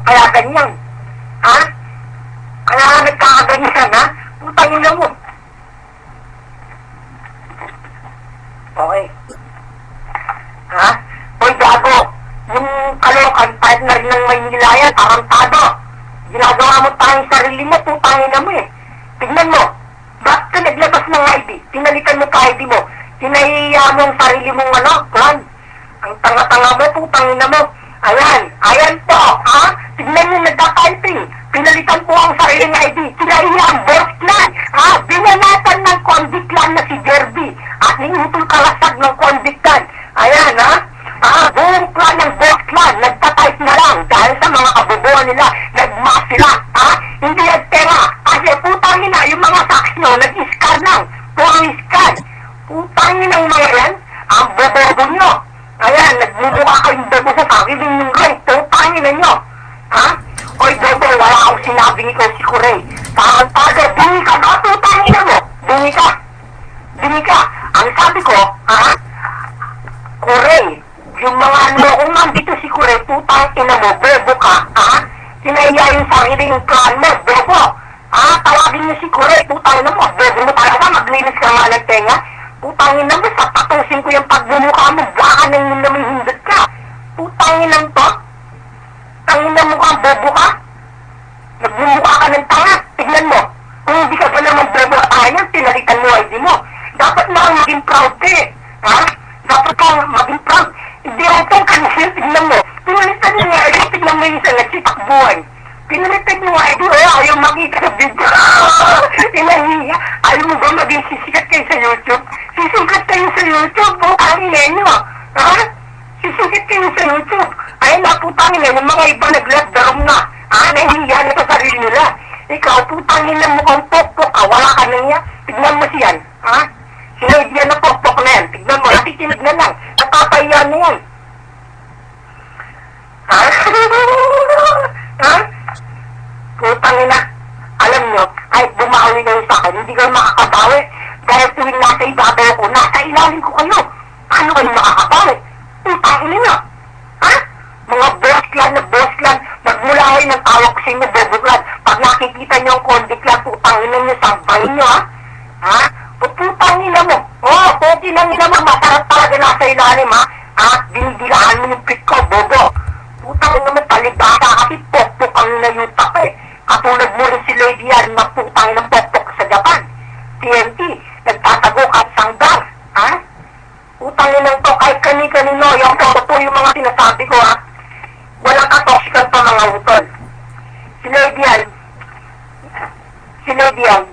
Kaya ganyan. Ha? Kaya nagkakaganyan, ha? Putang ina mo. Okay. Ha? Hoy, gago. Yung kalokan, partner ng Maynila yan, tarantado. Ginagawa mo tayong sarili mo, putang ina mo eh. Tignan mo. Ba't ka naglabas ng ID? Pinalitan mo ka ID mo. Tinahiya mo ang sarili mong plan. Ang tanga-tanga mo, putang ina mo. Ayan po, ha? Tignan mo nagka-typing. Pinalitan po ang sariling ID. Tinahiya ang boss clan, ha? Binanatan ng convict clan na si Jerby. At ningutol kalasag ng convict clan. Ayan, ha? Buong clan ng boss clan, nagta-type na lang dahil sa mga kabubuan nila. Nagmas sila, ha? Hindi nagpera. Kasi putang ina, yung mga saksi nyo, nag-scan lang. Puro scan. Putang ina ng mga yan, ang bobobo nyo. Ayan, nagmumukha kayong bobo sa sarili yung right. Putang ina nyo. Ha? Oy, bobo, wala akong sinabing ikaw si Kuray. Tarantado, bingi ka ba? Putang ina mo. Bingi ka. Bingi ka. Ang sabi ko, ha? Kuray, yung mga kung nandito si Kuray, putang ina mo, bobo ka, ha? Sinaiya yung sarili yung clan mo, bobo. Ha? Tawagin niyo si Kuray, putang ina mo, bobo mo talaga, maglinis ka nga ng tenga. Putangin na mo, sa patusin ko yung pagmumukha mo, baka nang yun naman hindot ka. Putangin lang to. Tangin na mo kang bobo ka. Nagmumukha ka ng tanga. Tignan mo. Kung hindi ka pa naman bobo at ayan, pinalitan mo ID mo. Dapat mo kang maging proud ka eh. Ha? Dapat kang maging proud. Hindi ako itong kansil, tignan mo. Pinalitan mo yung ID, tignan mo yung isang nagsitakbuhan. Pinalitan mo yung ID, ayaw makita sa video. Inahiya. Ayaw mo ba maging sisikat kayo sa YouTube? Sisikat kayo sa YouTube, putangin nyo. Ha? Sisikat kayo sa YouTube. Ay, naputangin na, yung mga iba nag-lockdown na. Nahihiya na sa sarili nila. Ikaw, putangin na mukhang pokpok ka, wala ka na niya. Tignan mo siyan, ha? Sinaidiyan na pokpok na yan. Tignan mo, natikinig na lang. Natapahiya na yan. Ha? Ha? Putangin na. Alam nyo, kahit bumawi kayo sa akin, hindi kayo makakabawi. Dahil tuwing nasa ibabaw ko, nasa ilalim ko kayo. Ano kayo makakabawi? Putangin nyo. Ha? Mga boss clan, magmula kayo ng tawag ko sa inyo, bobo clan. Pag nakikita nyo ang convict clan, putangin nyo, sampayin nyo, ha? Ha? Putangin mo. Putangin mo, masarap talaga nasa ilalim, ha? Dinidilaan mo yung pit ko, bobo. Putangin naman, talibata kasi pokpok ang nayuta ka eh. Katulad mo rin si Lady yan, magputangin ng pokpok sa Japan. TNT, nagtatago ka at sanggar, ha? Utangin ng to, kahit kani-kanino, yung totoo yung mga sinasabi ko, ha? Walang katoksikan pa mga utol. Si Lady yan,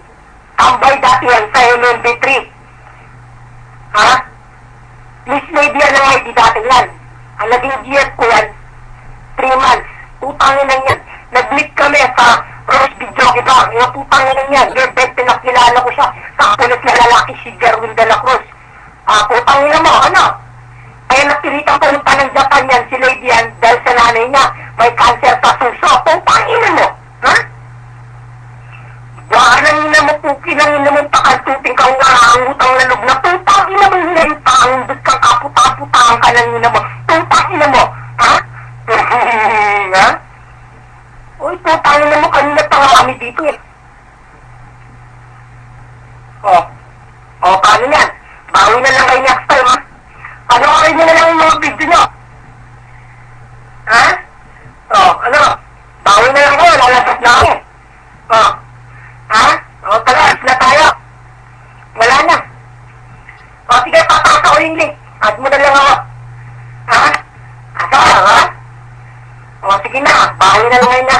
tambay dati yan sa MMB3. Ha? Miss Lady yan ang ID dati yan. Ang naging GF ko yan, 3 months. Utangin lang yan. Nag-meet kami sa Rose Video, diba? Yung putangin lang yan. Gerbet, pinakilala ko siya sa kapulit na lalaki si Jerwin de la Cruz. Putangin mo, ano? Kaya napilitang pumunta ng Japan yan, si Lady yan, dahil sa nanay niya, may cancer sa suso. Putangin mo, ha? Baka nang ina mo, puki nang ina mo, pakantuting kang narangutang lalog na putangin mo, ina yung pangundot kang kaputa-putang ka nang ina mo. Putangin mo, ha? Ha? Uy, putangin mo, kanina pa nga kami dito eh. Paano yan? Bawi na lang kayo next time, ha? Panoorin nyo na lang yung mga video nyo. Ha? Ano? Bawi na lang kayo, lalasap na ako. Ha? Tara, na tayo. Wala na. Sige, papasa ko yung link. Add mo na lang ako. Ha? Asa ka, ha? Sige na, bawi na lang ngayon na.